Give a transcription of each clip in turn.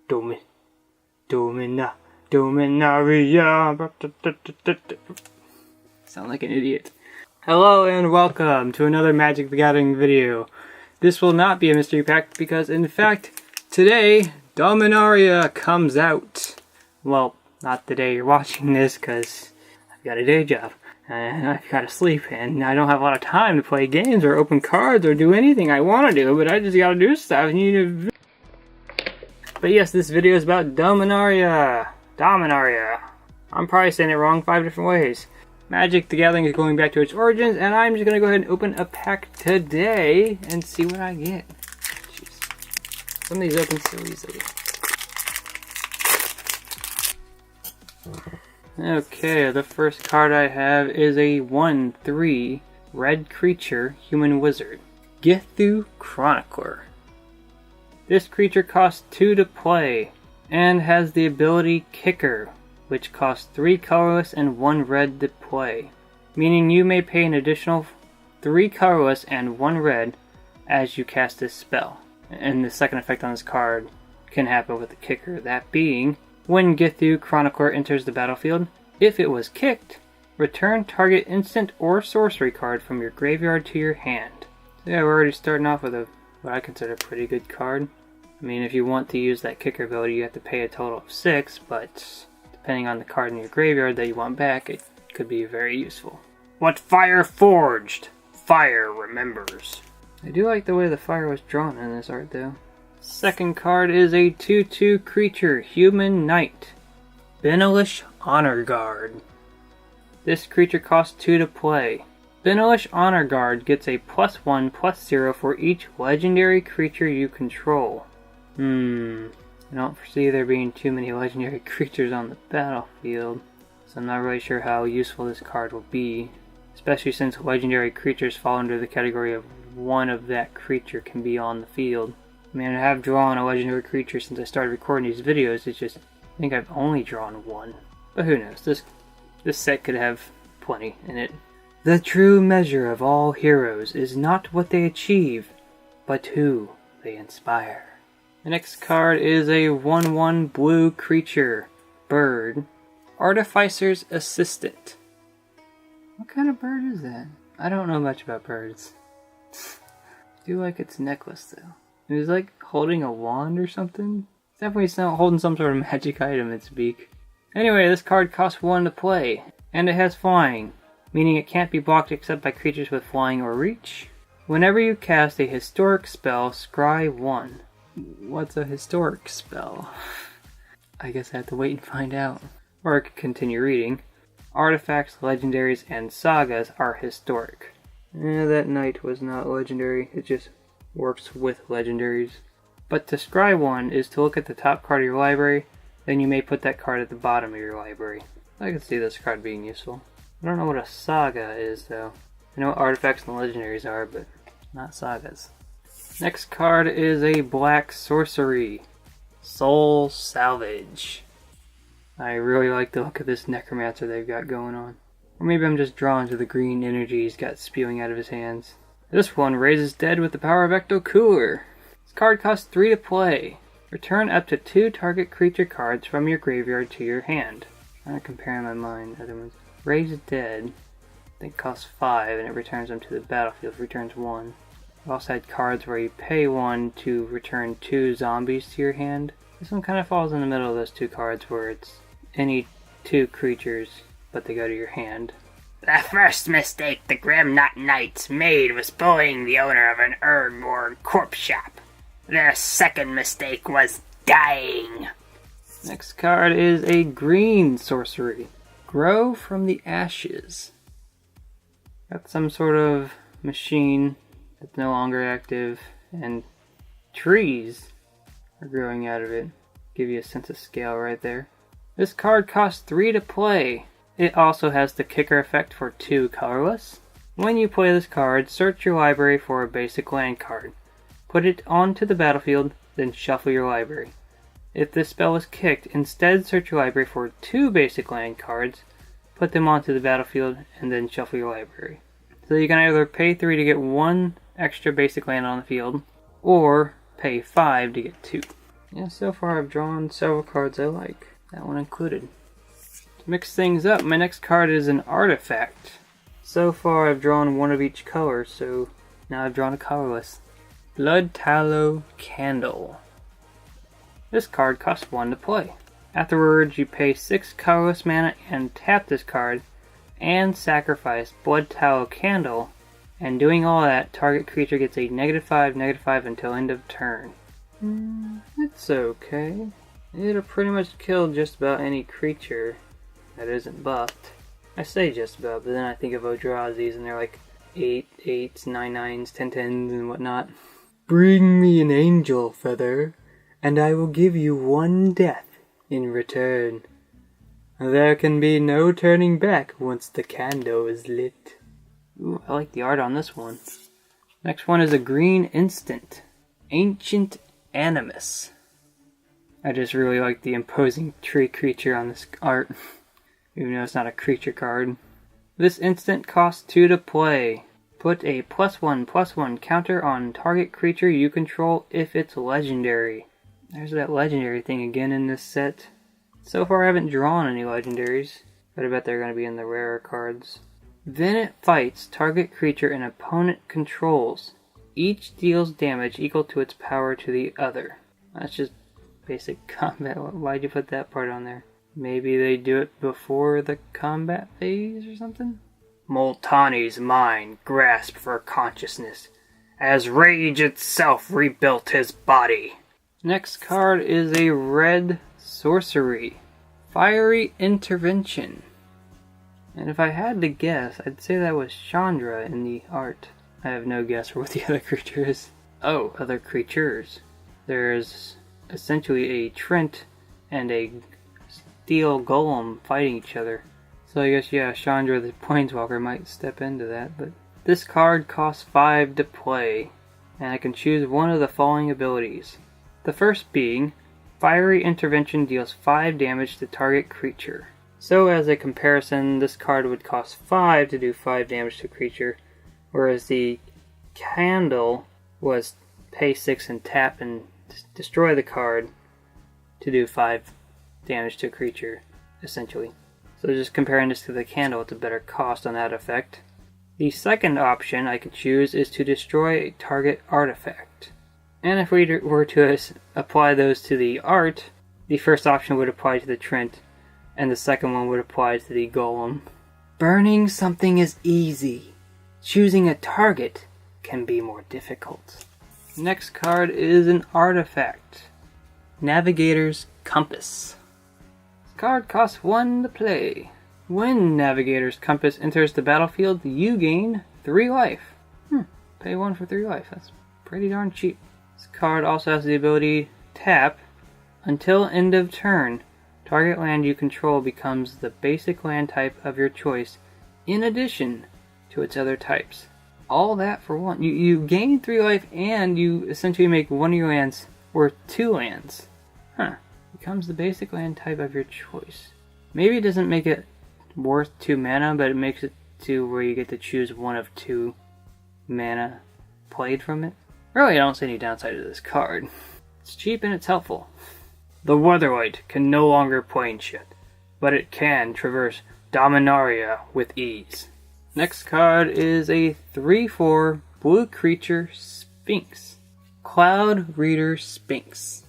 Dominaria. Sound like an idiot. Hello and welcome to another Magic the Gathering video. This will not be a mystery pack because, in fact, today Dominaria comes out. Well, not the day you're watching this because I've got a day job and I've got to sleep and I don't have a lot of time to play games or open cards or do anything I want to do, but I just gotta do stuff. But yes, this video is about Dominaria. I'm probably saying it wrong 5 different ways. Magic the Gathering is going back to its origins, and I'm just going to go ahead and open a pack today and see what I get. Jeez. Some of these open so easily. Okay, the first card I have is a 1/3 red creature human wizard, Githu Chronicler. This creature costs 2 to play, and has the ability Kicker, which costs 3 colorless and 1 red to play, meaning you may pay an additional 3 colorless and 1 red as you cast this spell. And the second effect on this card can happen with the Kicker, that being, when Githu Chronicler enters the battlefield, if it was kicked, return target instant or sorcery card from your graveyard to your hand. So yeah, we're already starting off with what I consider a pretty good card. I mean, if you want to use that Kicker ability, you have to pay a total of 6, but depending on the card in your graveyard that you want back, it could be very useful. What fire forged, fire remembers. I do like the way the fire was drawn in this art though. Second card is a 2/2 creature, human knight, Benelish Honor Guard. This creature costs 2 to play. Benelish Honor Guard gets a +1/+0 for each legendary creature you control. I don't foresee there being too many legendary creatures on the battlefield, so I'm not really sure how useful this card will be, especially since legendary creatures fall under the category of one of that creature can be on the field. I mean, I have drawn a legendary creature since I started recording these videos, it's just, I think I've only drawn one. But who knows, this set could have plenty in it. The true measure of all heroes is not what they achieve, but who they inspire. The next card is a 1/1 blue creature, bird, Artificer's Assistant. What kind of bird is that? I don't know much about birds. I do like its necklace though. It was like holding a wand or something. It's definitely holding some sort of magic item in its beak. Anyway, this card costs 1 to play, and it has flying, meaning it can't be blocked except by creatures with flying or reach. Whenever you cast a historic spell, scry 1. What's a historic spell? I guess I have to wait and find out. Or I could continue reading. Artifacts, legendaries, and sagas are historic. That knight was not legendary, it just works with legendaries. But to scry 1 is to look at the top card of your library, then you may put that card at the bottom of your library. I can see this card being useful. I don't know what a saga is though. I know what artifacts and legendaries are, but not sagas. Next card is a black sorcery, Soul Salvage. I really like the look of this necromancer they've got going on. Or maybe I'm just drawn to the green energy he's got spewing out of his hands. This one raises dead with the power of Ecto Cooler. This card costs 3 to play. Return up to 2 target creature cards from your graveyard to your hand. I'm not comparing my mind. Other ones. Raise dead, I think costs 5 and it returns them to the battlefield. Returns 1. I also had cards where you pay 1 to return 2 zombies to your hand. This one kind of falls in the middle of those 2 cards where it's any 2 creatures, but they go to your hand. The first mistake the Grimnut Knights made was bullying the owner of an Erdborn corpse shop. Their second mistake was dying. Next card is a green sorcery, Grow from the Ashes. Got some sort of machine that's no longer active, and trees are growing out of it. Give you a sense of scale right there. This card costs 3 to play. It also has the Kicker effect for 2 colorless. When you play this card, search your library for a basic land card. Put it onto the battlefield, then shuffle your library. If this spell is kicked, instead search your library for 2 basic land cards, put them onto the battlefield, and then shuffle your library. So you can either pay 3 to get 1 extra basic land on the field, or pay 5 to get 2. Yeah, so far I've drawn several cards I like. That one included. To mix things up, my next card is an artifact. So far I've drawn one of each color, so now I've drawn a colorless. Blood Tallow Candle. This card costs 1 to play. Afterwards, you pay 6 colorless mana and tap this card, and sacrifice Blood Tallow Candle, and doing all that, target creature gets a -5/-5 until end of turn. It's okay. It'll pretty much kill just about any creature that isn't buffed. I say just about, but then I think of Eldrazi's and they're like 8/8s, 9/9s, 10/10s, and whatnot. Bring me an angel feather, and I will give you 1 death in return. There can be no turning back once the candle is lit. Ooh, I like the art on this one. Next one is a green instant. Ancient Animus. I just really like the imposing tree creature on this art, even though it's not a creature card. This instant costs 2 to play. Put a +1/+1 counter on target creature you control if it's legendary. There's that legendary thing again in this set. So far I haven't drawn any legendaries, but I bet they're going to be in the rarer cards. Then it fights target creature an opponent controls. Each deals damage equal to its power to the other. That's just basic combat. Why'd you put that part on there? Maybe they do it before the combat phase or something? Multani's mind grasped for consciousness, as rage itself rebuilt his body. Next card is a red sorcery. Fiery Intervention. And if I had to guess, I'd say that was Chandra in the art. I have no guess for what the other creature is. Oh, other creatures. There's essentially a Trent and a Steel Golem fighting each other. So I guess, yeah, Chandra the Planeswalker might step into that, but this card costs 5 to play, and I can choose one of the following abilities. The first being, Fiery Intervention deals 5 damage to target creature. So as a comparison, this card would cost 5 to do 5 damage to a creature, whereas the Candle was pay 6 and tap and destroy the card to do 5 damage to a creature, essentially. So just comparing this to the Candle, it's a better cost on that effect. The second option I could choose is to destroy a target artifact. And if we were to apply those to the art, the first option would apply to the Trent, and the second one would apply to the Golem. Burning something is easy. Choosing a target can be more difficult. Next card is an artifact. Navigator's Compass. This card costs 1 to play. When Navigator's Compass enters the battlefield, you gain 3 life. Pay 1 for 3 life. That's pretty darn cheap. This card also has the ability tap. Until end of turn, target land you control becomes the basic land type of your choice in addition to its other types. All that for 1. You gain 3 life and you essentially make one of your lands worth 2 lands. Becomes the basic land type of your choice. Maybe it doesn't make it worth 2 mana, but it makes it to where you get to choose one of 2 mana played from it. Really, I don't see any downside to this card. It's cheap and it's helpful. The Weatherlight can no longer plane shit, but it can traverse Dominaria with ease. Next card is a 3/4 blue creature Sphinx. Cloud Reader Sphinx.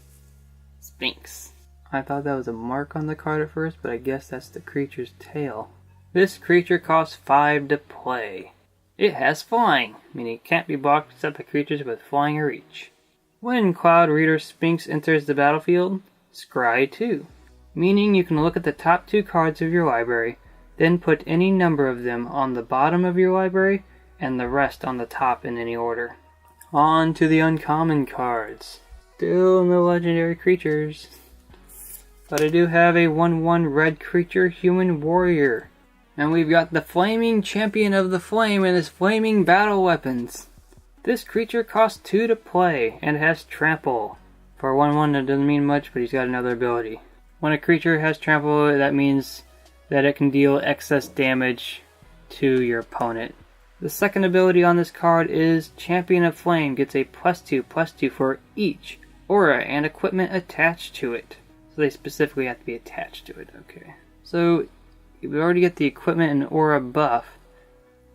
Sphinx. I thought that was a mark on the card at first, but I guess that's the creature's tail. This creature costs 5 to play. It has flying, meaning it can't be blocked except by creatures with flying or reach. When Cloud Reader Sphinx enters the battlefield, scry 2, meaning you can look at the top 2 cards of your library, then put any number of them on the bottom of your library, and the rest on the top in any order. On to the uncommon cards. Still no legendary creatures. But I do have a 1/1 red creature human warrior. And we've got the flaming champion of the flame and his flaming battle weapons. This creature costs 2 to play and has trample. For 1/1 that doesn't mean much, but he's got another ability. When a creature has trample, that means that it can deal excess damage to your opponent. The second ability on this card is Champion of Flame gets a +2/+2 for each aura and equipment attached to it. So they specifically have to be attached to it, okay. So we already get the equipment and aura buff,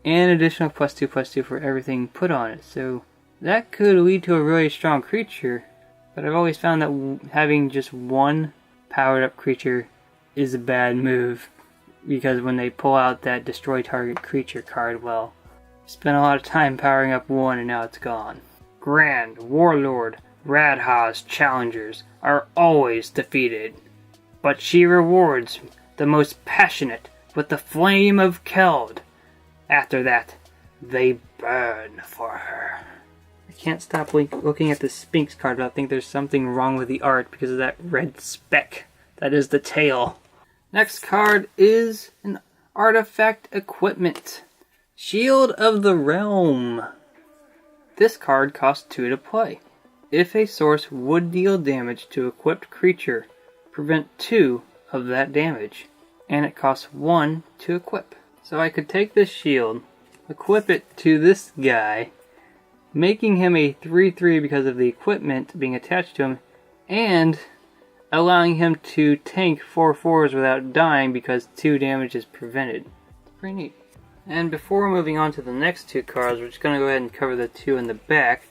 and additional +2/+2 for everything put on it. So that could lead to a really strong creature, but I've always found that having just one powered up creature is a bad move, because when they pull out that destroy target creature card, well, spent a lot of time powering up one and now it's gone. Grand, Warlord, Radha's challengers are always defeated, but she rewards the most passionate with the flame of Keld. After that, they burn for her. I can't stop looking at the Sphinx card, but I think there's something wrong with the art because of that red speck. That is the tail. Next card is an artifact equipment. Shield of the Realm. This card costs 2 to play. If a source would deal damage to equipped creature, prevent 2 of that damage, and it costs 1 to equip. So I could take this shield, equip it to this guy, making him a 3/3 because of the equipment being attached to him, and allowing him to tank 4/4s without dying because 2 damage is prevented. It's pretty neat. And before moving on to the next 2 cards, we're just going to go ahead and cover the 2 in the back,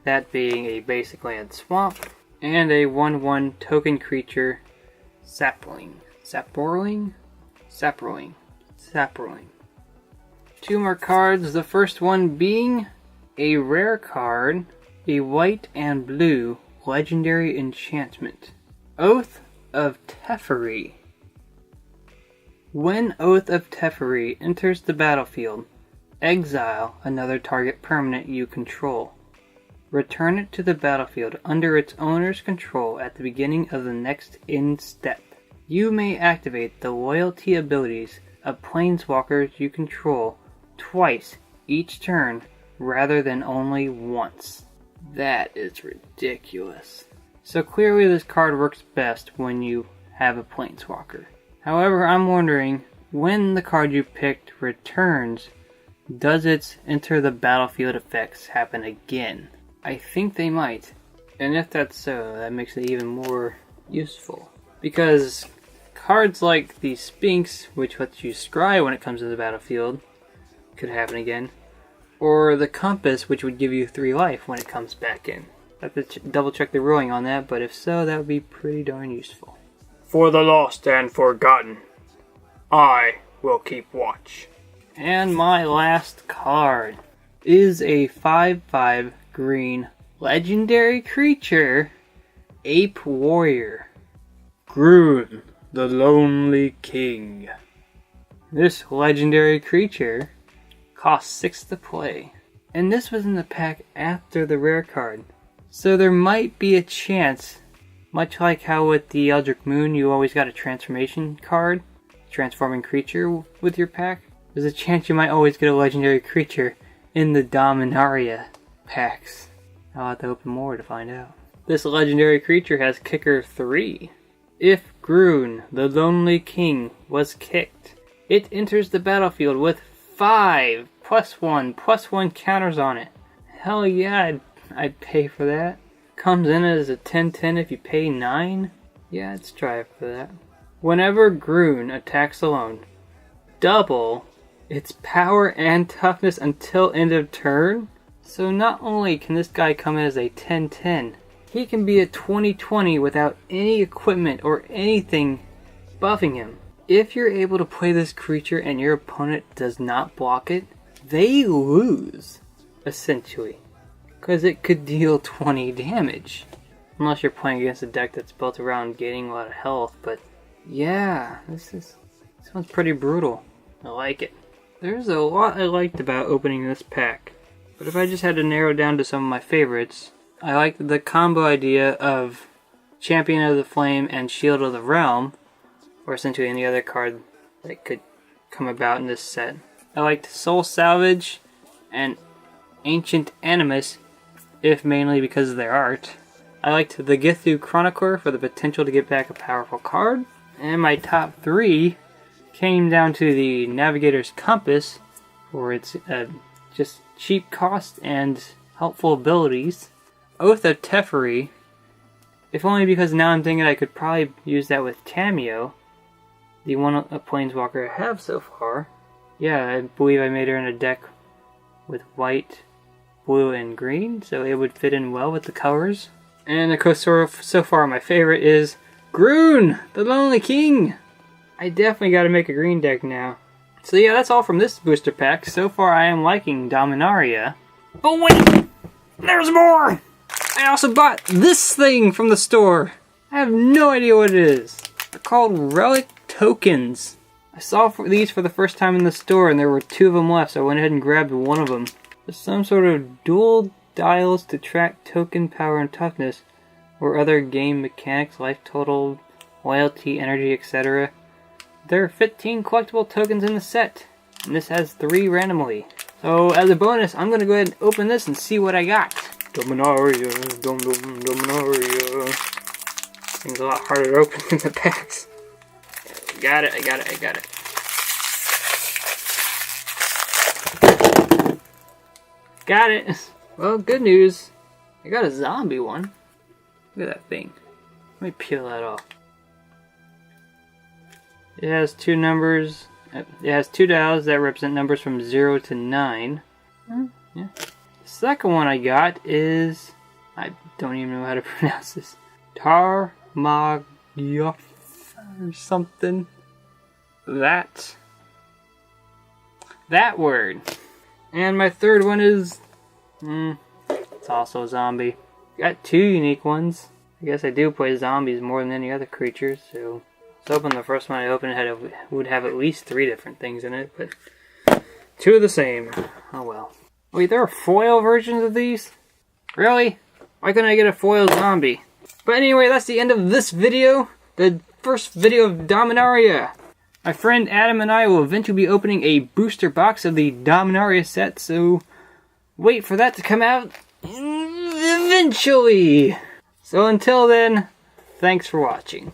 that being a basic land swamp, and a 1/1 token creature, Sapling. Saproing? Saproing. Saproing. 2 more cards, the first one being a rare card, a white and blue legendary enchantment. Oath of Teferi. When Oath of Teferi enters the battlefield, exile another target permanent you control. Return it to the battlefield under its owner's control at the beginning of the next end step. You may activate the loyalty abilities of planeswalkers you control twice each turn rather than only once. That is ridiculous. So clearly this card works best when you have a planeswalker. However, I'm wondering, when the card you picked returns, does its enter the battlefield effects happen again? I think they might. And if that's so, that makes it even more useful. Because cards like the Sphinx, which lets you scry when it comes to the battlefield, could happen again. Or the Compass, which would give you 3 life when it comes back in. I have to double check the ruling on that, but if so, that would be pretty darn useful. For the lost and forgotten, I will keep watch. And my last card is a 5/5 green legendary creature, Ape Warrior. Groon, the Lonely King. This legendary creature costs 6 to play. And this was in the pack after the rare card. So there might be a chance, much like how with the Eldritch Moon you always got a transformation card, transforming creature with your pack, there's a chance you might always get a legendary creature in the Dominaria packs. I'll have to open more to find out. This legendary creature has kicker 3. If Groon, the Lonely King, was kicked, it enters the battlefield with 5 +1/+1 counters on it. Hell yeah, I'd pay for that. Comes in as a 10/10 if you pay 9. Yeah, I'd strive for that. Whenever Groon attacks alone, double its power and toughness until end of turn. So not only can this guy come in as a 10/10, he can be a 20/20 without any equipment or anything buffing him. If you're able to play this creature and your opponent does not block it, they lose, essentially. Because it could deal 20 damage. Unless you're playing against a deck that's built around gaining a lot of health, but yeah, this one's pretty brutal. I like it. There's a lot I liked about opening this pack, but if I just had to narrow down to some of my favorites, I liked the combo idea of Champion of the Flame and Shield of the Realm, or essentially any other card that could come about in this set. I liked Soul Salvage and Ancient Animus, if mainly because of their art. I liked the Githu Chronicler for the potential to get back a powerful card. And my top 3 came down to the Navigator's Compass for its just cheap cost and helpful abilities. Oath of Teferi If only because now I'm thinking I could probably use that with Tamio, the one a planeswalker I have so far. Yeah, I believe I made her in a deck with white, blue, and green, so it would fit in well with the colors. And of course, so far my favorite is Groon, the Lonely King. I definitely got to make a green deck now. So yeah, that's all from this booster pack. So far I am liking Dominaria. But wait! There's more! I also bought this thing from the store. I have no idea what it is. They're called Relic Tokens. I saw these for the first time in the store and there were 2 of them left, so I went ahead and grabbed one of them. There's some sort of dual dials to track token power and toughness, or other game mechanics, life total, loyalty, energy, etc. There are 15 collectible tokens in the set, and this has 3 randomly. So as a bonus, I'm going to go ahead and open this and see what I got. Dominaria, Dominaria. Things a lot harder to open than the packs. I got it. Got it! Well, good news. I got a zombie one. Look at that thing. Let me peel that off. It has 2 numbers. It has 2 dials that represent numbers from 0 to 9. Yeah. The second one I got is... I don't even know how to pronounce this. Tarmagyaf or something. That word. And my third one is... it's also a zombie. Got 2 unique ones. I guess I do play zombies more than any other creatures, so... I was hoping the first one I opened would have at least 3 different things in it, but... 2 of the same. Oh well. Wait, there are foil versions of these? Really? Why couldn't I get a foil zombie? But anyway, that's the end of this video. The first video of Dominaria. My friend Adam and I will eventually be opening a booster box of the Dominaria set, so wait for that to come out eventually. So until then, thanks for watching.